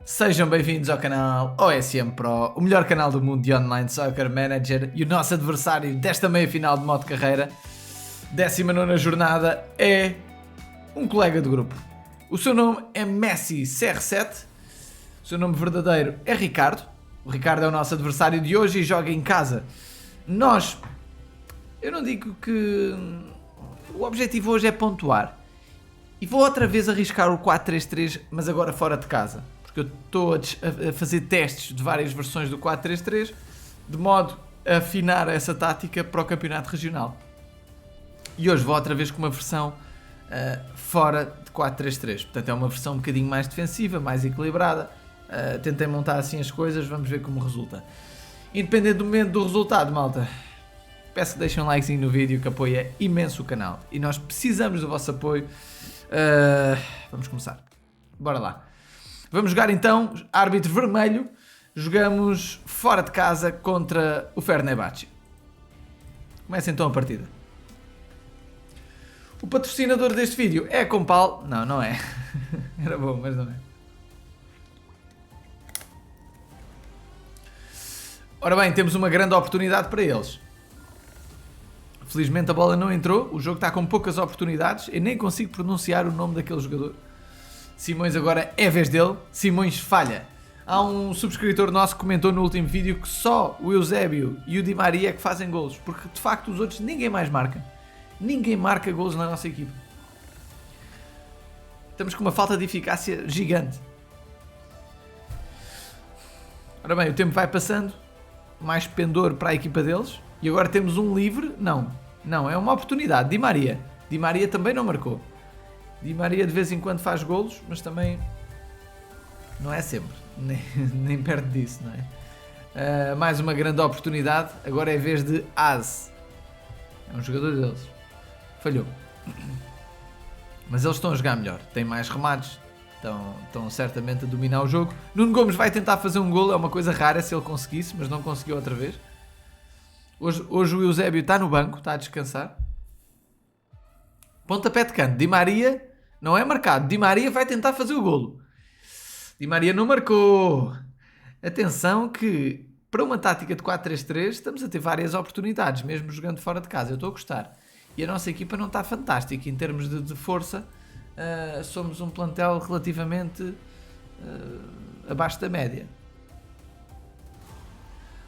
Sejam bem-vindos ao canal OSM Pro, o melhor canal do mundo de Online Soccer Manager, e o nosso adversário desta meia-final de modo carreira, 19ª jornada, é um colega de grupo. O seu nome é Messi CR7, o seu nome verdadeiro é Ricardo. O Ricardo é o nosso adversário de hoje e joga em casa. Eu não digo que o objetivo hoje é pontuar. E vou outra vez arriscar o 4-3-3, mas agora fora de casa. Porque eu estou a fazer testes de várias versões do 4-3-3, de modo a afinar essa tática para o campeonato regional. E hoje vou outra vez com uma versão fora de 4-3-3. Portanto é uma versão um bocadinho mais defensiva, mais equilibrada. Tentei montar assim as coisas, vamos ver como resulta. Independente do momento do resultado, malta, peço que deixem um likezinho no vídeo, que apoia imenso o canal. E nós precisamos do vosso apoio. Vamos começar. Bora lá. Vamos jogar então, árbitro vermelho. Jogamos fora de casa contra o Fenerbahçe. Começa então a partida. O patrocinador deste vídeo é a Compal. Não, não é. Era bom, mas não é. Ora bem, temos uma grande oportunidade para eles. Felizmente a bola não entrou. O jogo está com poucas oportunidades. Eu nem consigo pronunciar o nome daquele jogador. Simões agora é a vez dele. Simões falha. Há um subscritor nosso que comentou no último vídeo que só o Eusébio e o Di Maria é que fazem golos. Porque de facto os outros ninguém mais marca. Ninguém marca golos na nossa equipe. Estamos com uma falta de eficácia gigante. Ora bem, o tempo vai passando. Mais pendor para a equipa deles. E agora temos um livre. Não, é uma oportunidade. Di Maria. Di Maria também não marcou. Di Maria de vez em quando faz golos, mas também não é sempre. Nem perto disso, não é? Mais uma grande oportunidade. Agora é a vez de Az. É um jogador deles. Falhou. Mas eles estão a jogar melhor. Têm mais remates. Estão certamente a dominar o jogo. Nuno Gomes vai tentar fazer um golo. É uma coisa rara se ele conseguisse, mas não conseguiu outra vez. Hoje o Eusébio está no banco. Está a descansar. Pontapé de canto. Di Maria não é marcado. Di Maria vai tentar fazer o golo. Di Maria não marcou. Atenção que para uma tática de 4-3-3 estamos a ter várias oportunidades, mesmo jogando fora de casa. Eu estou a gostar. E a nossa equipa não está fantástica em termos de força. Somos um plantel relativamente abaixo da média.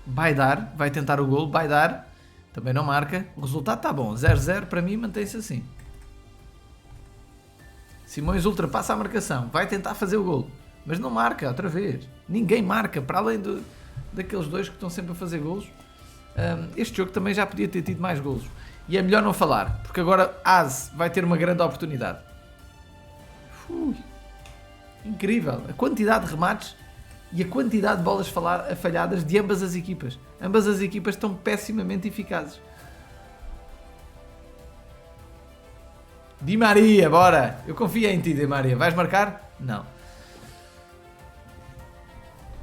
Baidar vai tentar o golo. Baidar também não marca. O resultado está bom. 0-0 para mim mantém-se assim. Simões ultrapassa a marcação. Vai tentar fazer o golo. Mas não marca outra vez. Ninguém marca. Para além daqueles dois que estão sempre a fazer golos. Este jogo também já podia ter tido mais golos. E é melhor não falar. Porque agora Az vai ter uma grande oportunidade. Incrível. A quantidade de remates e a quantidade de bolas falhadas de ambas as equipas. Ambas as equipas estão pessimamente eficazes. Di Maria, bora! Eu confio em ti, Di Maria. Vais marcar? Não.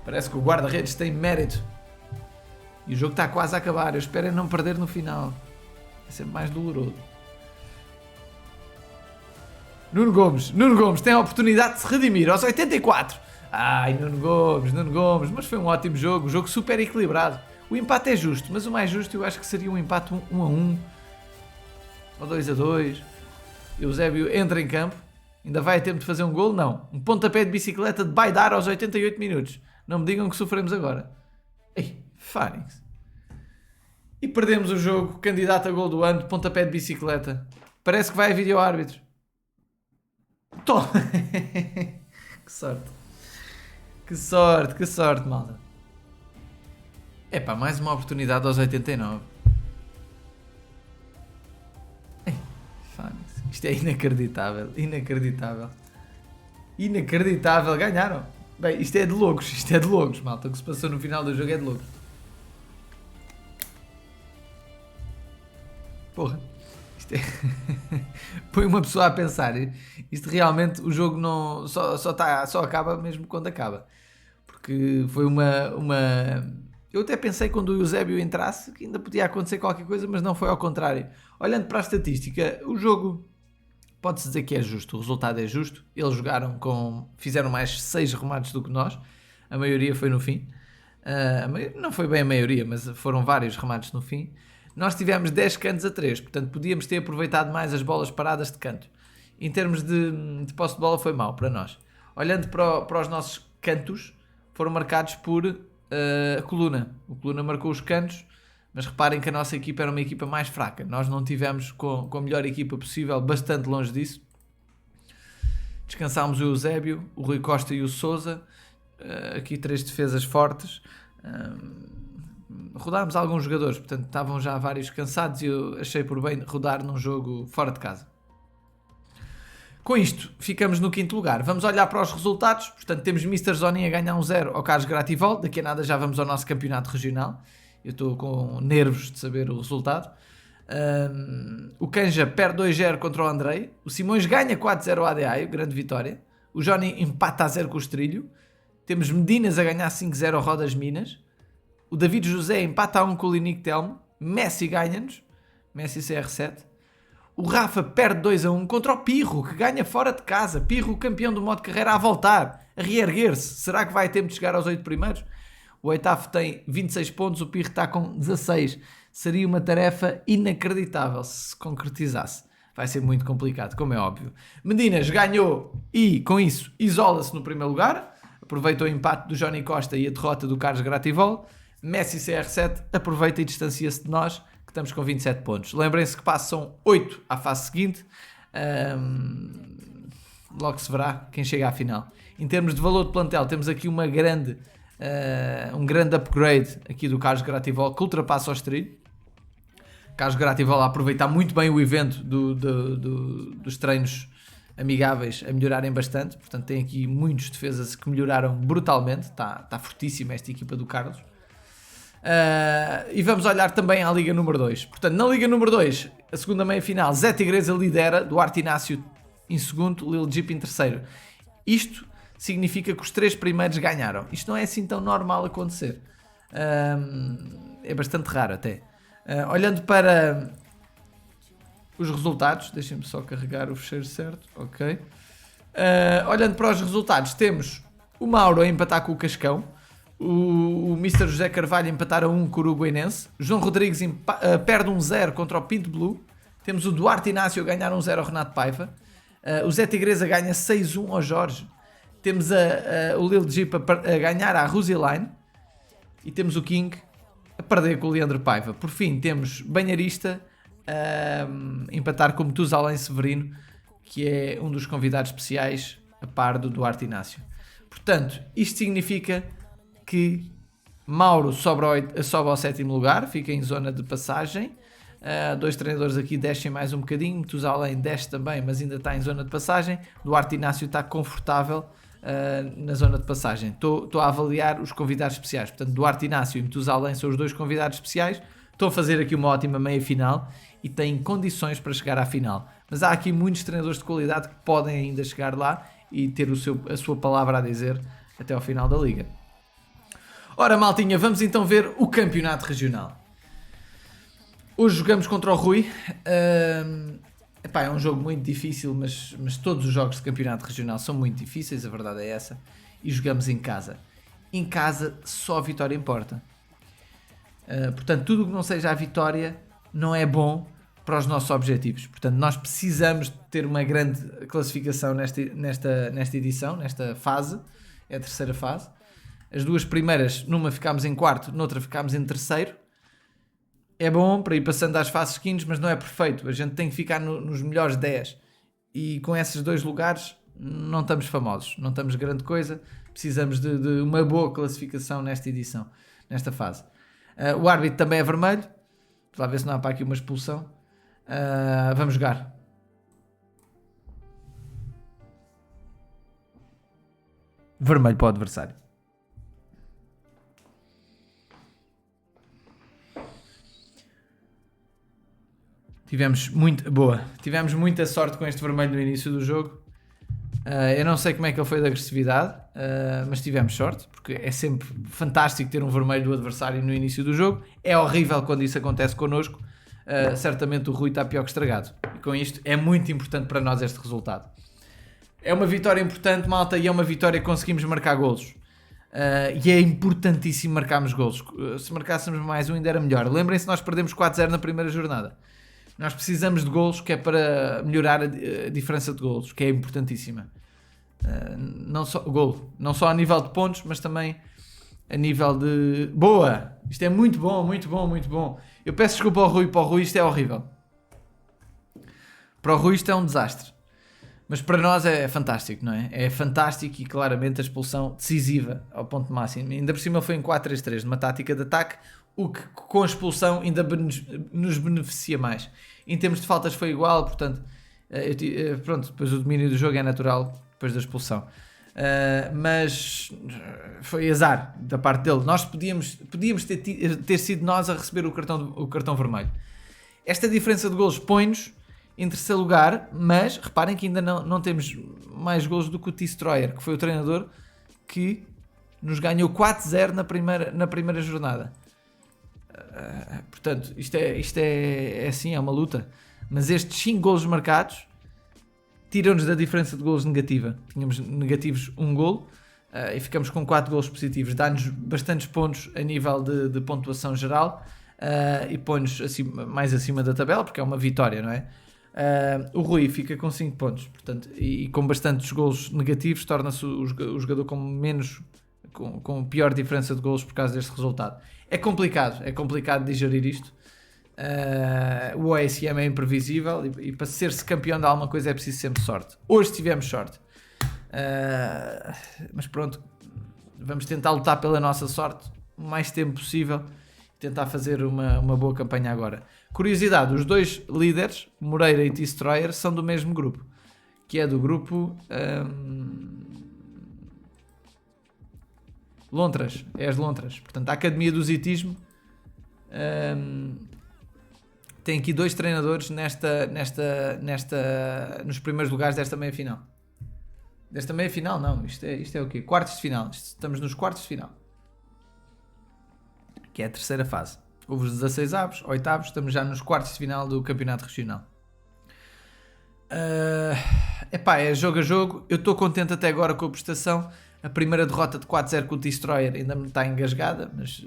Parece que o guarda-redes tem mérito. E o jogo está quase a acabar. Eu espero é não perder no final. É sempre mais doloroso. Nuno Gomes tem a oportunidade de se redimir aos 84. Ai, Nuno Gomes. Mas foi um ótimo jogo. Um jogo super equilibrado. O empate é justo, mas o mais justo eu acho que seria um empate 1-1 ou 2-2. Eusébio entra em campo. Ainda vai a tempo de fazer um golo? Não. Um pontapé de bicicleta de Baidar aos 88 minutos. Não me digam que sofremos agora. Ei, Phoenix. E perdemos o jogo. Candidato a gol do ano. Pontapé de bicicleta. Parece que vai a vídeo-árbitro. Toma. Que sorte, malta. Epá, mais uma oportunidade aos 89. Ei, Phoenix. Isto é inacreditável. Ganharam. Bem, isto é de loucos, malta. O que se passou no final do jogo é de loucos. Porra. Isto é... Põe uma pessoa a pensar. Isto realmente, o jogo não só acaba mesmo quando acaba. Porque foi uma... Eu até pensei quando o Eusébio entrasse que ainda podia acontecer qualquer coisa, mas não foi ao contrário. Olhando para a estatística, o jogo pode-se dizer que é justo, o resultado é justo. Eles fizeram mais 6 remates do que nós, a maioria foi no fim. Não foi bem a maioria, mas foram vários remates no fim. Nós tivemos 10 cantos a 3, portanto podíamos ter aproveitado mais as bolas paradas de canto. Em termos de posse de bola foi mau para nós. Olhando para os nossos cantos, foram marcados por a Coluna. O Coluna marcou os cantos, mas reparem que a nossa equipa era uma equipa mais fraca. Nós não tivemos com a melhor equipa possível, bastante longe disso. Descansámos o Eusébio, o Rui Costa e o Sousa. Aqui 3 defesas fortes. Rodámos alguns jogadores, portanto estavam já vários cansados e eu achei por bem rodar num jogo fora de casa. Com isto, ficamos no 5º lugar. Vamos olhar para os resultados. Portanto, temos Mr. Zoninha a ganhar 1-0 ao Carlos Grativol. Daqui a nada já vamos ao nosso campeonato regional. Eu estou com nervos de saber o resultado. O Canja perde 2-0 contra o Andrei. O Simões ganha 4-0 ao ADA, grande vitória. O Johnny empata a 0 com o Estrilho. Temos Medinas a ganhar 5-0 ao Rodas Minas. O David José empata a 1 com o Linique Telmo. Messi ganha-nos. Messi CR7. O Rafa perde 2-1 contra o Pirro, que ganha fora de casa. Pirro, campeão do modo carreira, a voltar, a reerguer-se. Será que vai ter de chegar aos 8 primeiros? O oitavo tem 26 pontos, o Pirro está com 16. Seria uma tarefa inacreditável se concretizasse. Vai ser muito complicado, como é óbvio. Medinas ganhou e, com isso, isola-se no primeiro lugar. Aproveita o empate do Johnny Costa e a derrota do Carlos Grativol. Messi CR7 aproveita e distancia-se de nós, que estamos com 27 pontos. Lembrem-se que passam 8 à fase seguinte. Logo se verá quem chega à final. Em termos de valor de plantel, temos aqui um grande upgrade aqui do Carlos Grativol, que ultrapassa o Estrilho. Carlos Grativol a aproveitar muito bem o evento dos treinos amigáveis a melhorarem bastante. Portanto, tem aqui muitos defesas que melhoraram brutalmente. Está fortíssima esta equipa do Carlos. E vamos olhar também à Liga número 2. Portanto, na Liga número 2, a segunda meia-final, Zé Tigresa lidera, Duarte Inácio em segundo, Lil Jeep em terceiro. Isto significa que os 3 primeiros ganharam. Isto não é assim tão normal acontecer. É bastante raro até. Olhando para os resultados, deixem-me só carregar o fecheiro certo. Ok. Olhando para os resultados, temos o Mauro a empatar com o Cascão. O Mr. José Carvalho empatar a 1 com o Uruguaiense. João Rodrigues perde 1-0 contra o Pinto Blue. Temos o Duarte Inácio a ganhar 1-0 ao Renato Paiva. O Zé Tigresa ganha 6-1 ao Jorge. Temos o Lil Jeep a ganhar à Roseline. E temos o King a perder com o Leandro Paiva. Por fim, temos Banharista a empatar com o Metusalém Severino, que é um dos convidados especiais a par do Duarte Inácio. Portanto, isto significa que Mauro sobe ao 7º lugar, fica em zona de passagem. 2 treinadores aqui descem mais um bocadinho, Metusalém desce também, mas ainda está em zona de passagem. Duarte Inácio está confortável na zona de passagem. Estou a avaliar os convidados especiais, portanto Duarte Inácio e Metusalém são os 2 convidados especiais. Estou a fazer aqui uma ótima meia-final e têm condições para chegar à final. Mas há aqui muitos treinadores de qualidade que podem ainda chegar lá e ter a sua palavra a dizer até ao final da liga. Ora, maltinha, vamos então ver o campeonato regional. Hoje jogamos contra o Rui. É um jogo muito difícil, mas todos os jogos de campeonato regional são muito difíceis, a verdade é essa. E jogamos em casa. Em casa só a vitória importa. Portanto, tudo o que não seja a vitória não é bom para os nossos objetivos. Portanto, nós precisamos ter uma grande classificação nesta edição, nesta fase. É a terceira fase. As 2 primeiras, numa ficámos em 4º, noutra ficámos em 3º. É bom para ir passando às fases seguintes, mas não é perfeito. A gente tem que ficar nos melhores 10. E com esses 2 lugares não estamos famosos, não estamos grande coisa. Precisamos de uma boa classificação nesta edição, nesta fase. O árbitro também é vermelho. Vamos lá ver se não há para aqui uma expulsão. Vamos jogar. Vermelho para o adversário. Tivemos muita sorte com este vermelho no início do jogo. Eu não sei como é que ele foi de agressividade, mas tivemos sorte, porque é sempre fantástico ter um vermelho do adversário no início do jogo. É horrível quando isso acontece connosco, certamente o Rui está pior que estragado. E com isto é muito importante para nós este resultado. É uma vitória importante, malta, e é uma vitória que conseguimos marcar golos. E é importantíssimo marcarmos golos. Se marcássemos mais um ainda era melhor. Lembrem-se, nós perdemos 4-0 na primeira jornada. Nós precisamos de golos, que é para melhorar a diferença de golos, que é importantíssima. Não só golo, não só a nível de pontos, mas também a nível de... Boa! Isto é muito bom, muito bom, muito bom. Eu peço desculpa ao Rui, para o Rui isto é horrível. Para o Rui isto é um desastre. Mas para nós é fantástico, não é? É fantástico e claramente a expulsão decisiva ao ponto máximo. Ainda por cima ele foi em 4-3-3, numa tática de ataque, o que com a expulsão ainda nos beneficia mais. Em termos de faltas foi igual, portanto, pronto, depois o domínio do jogo é natural depois da expulsão. Mas foi azar da parte dele. Nós podíamos ter sido nós a receber o cartão vermelho. Esta diferença de golos põe-nos em terceiro lugar, mas reparem que ainda não temos mais golos do que o T-Stroyer, que foi o treinador que nos ganhou 4-0 na primeira jornada. Portanto, isto é assim, é uma luta. Mas estes 5 golos marcados tiram-nos da diferença de golos negativa. Tínhamos negativos 1 golo e ficamos com 4 golos positivos. Dá-nos bastantes pontos a nível de pontuação geral e põe-nos mais acima da tabela, porque é uma vitória, não é? O Rui fica com 5 pontos, portanto, e com bastantes golos negativos, torna-se o jogador com pior diferença de golos por causa deste resultado. É complicado digerir isto. O OSM é imprevisível e para ser-se campeão de alguma coisa é preciso sempre sorte. Hoje tivemos sorte, mas pronto, vamos tentar lutar pela nossa sorte o mais tempo possível, tentar fazer uma boa campanha agora. Curiosidade, os 2 líderes, Moreira e T-Stroyer, são do mesmo grupo, que é do grupo Lontras, é as Lontras. Portanto, a Academia do Zitismo tem aqui 2 treinadores nos primeiros lugares desta meia-final. Desta meia-final não, isto é o quê? Quartos de final, estamos nos quartos de final, que é a terceira fase. Houve os 16 avos, 8avos, estamos já nos quartos de final do campeonato regional. É jogo a jogo. Eu estou contente até agora com a prestação. A primeira derrota de 4-0 com o T-Stroyer ainda me está engasgada, mas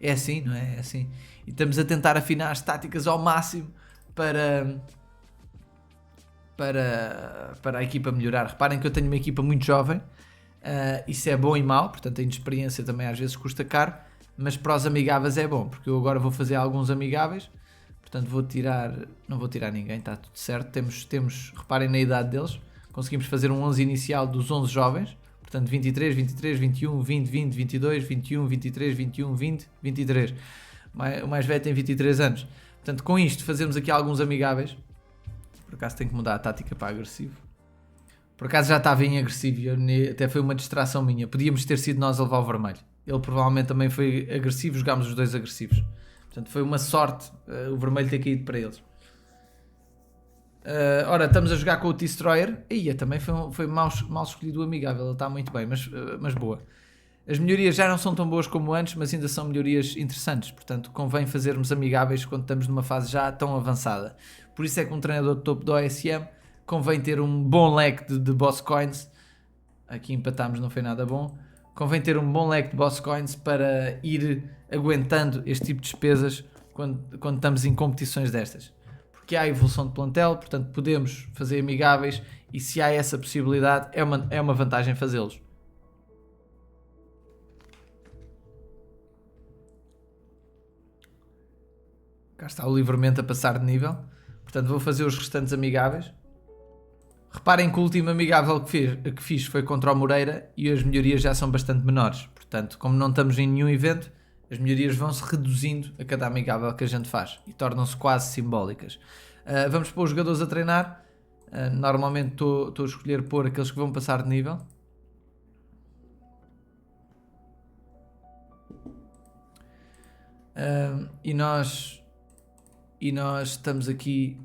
é assim, não é? É assim. E estamos a tentar afinar as táticas ao máximo para a equipa melhorar. Reparem que eu tenho uma equipa muito jovem, isso é bom e mau, portanto a inexperiência também às vezes custa caro, mas para os amigáveis é bom, porque eu agora vou fazer alguns amigáveis, portanto não vou tirar ninguém, está tudo certo. Temos, reparem na idade deles, conseguimos fazer um 11 inicial dos 11 jovens, portanto 23, 21, 20, 22, 21, 23, 21, 20, 23. O mais velho tem 23 anos. Portanto, com isto fazemos aqui alguns amigáveis. Por acaso tenho que mudar a tática para agressivo. Por acaso já estava em agressivo e até foi uma distração minha. Podíamos ter sido nós a levar o vermelho. Ele provavelmente também foi agressivo, jogámos os 2 agressivos. Portanto, foi uma sorte o vermelho ter caído para eles. Ora, estamos a jogar com o T-Stroyer. Também foi mal escolhido o amigável. Ele está muito bem, mas boa. As melhorias já não são tão boas como antes, mas ainda são melhorias interessantes. Portanto, convém fazermos amigáveis quando estamos numa fase já tão avançada. Por isso é que um treinador de topo do OSM convém ter um bom leque de boss coins. Aqui empatámos, não foi nada bom. Convém ter um bom leque de boss coins para ir aguentando este tipo de despesas quando estamos em competições destas. Porque há evolução de plantel, portanto podemos fazer amigáveis e se há essa possibilidade é uma vantagem fazê-los. Cá está o Livramento a passar de nível. Portanto, vou fazer os restantes amigáveis. Reparem que o último amigável que fiz foi contra o Moreira e as melhorias já são bastante menores. Portanto, como não estamos em nenhum evento, as melhorias vão-se reduzindo a cada amigável que a gente faz e tornam-se quase simbólicas. Vamos pôr os jogadores a treinar. Normalmente estou a escolher pôr aqueles que vão passar de nível. E nós estamos aqui,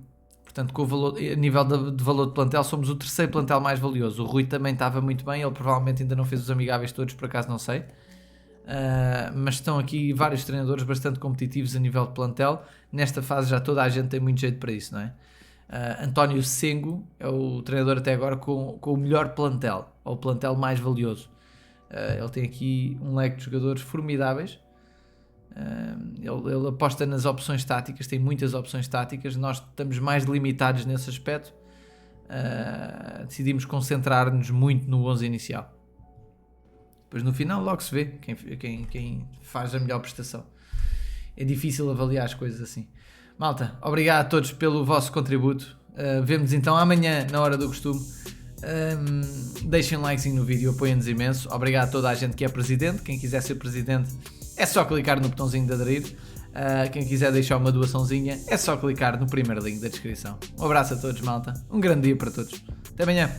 portanto, com o valor, a nível de valor de plantel, somos o terceiro plantel mais valioso. O Rui também estava muito bem, ele provavelmente ainda não fez os amigáveis todos, por acaso não sei. mas estão aqui vários treinadores bastante competitivos a nível de plantel. Nesta fase já toda a gente tem muito jeito para isso, não é? António Sengo é o treinador até agora com o melhor plantel, ou o plantel mais valioso. Ele tem aqui um leque de jogadores formidáveis. Ele aposta nas opções táticas, tem muitas opções táticas. Nós estamos mais limitados nesse aspecto. Decidimos concentrar-nos muito no 11 inicial. Depois no final logo se vê quem faz a melhor prestação. É difícil avaliar as coisas assim. Malta, obrigado a todos pelo vosso contributo. Vemo-nos então amanhã na hora do costume. Deixem um likezinho no vídeo, apoiem-nos imenso. Obrigado a toda a gente que é presidente. Quem quiser ser presidente é só clicar no botãozinho de aderir. Quem quiser deixar uma doaçãozinha é só clicar no primeiro link da descrição. Um abraço a todos, malta. Um grande dia para todos. Até amanhã.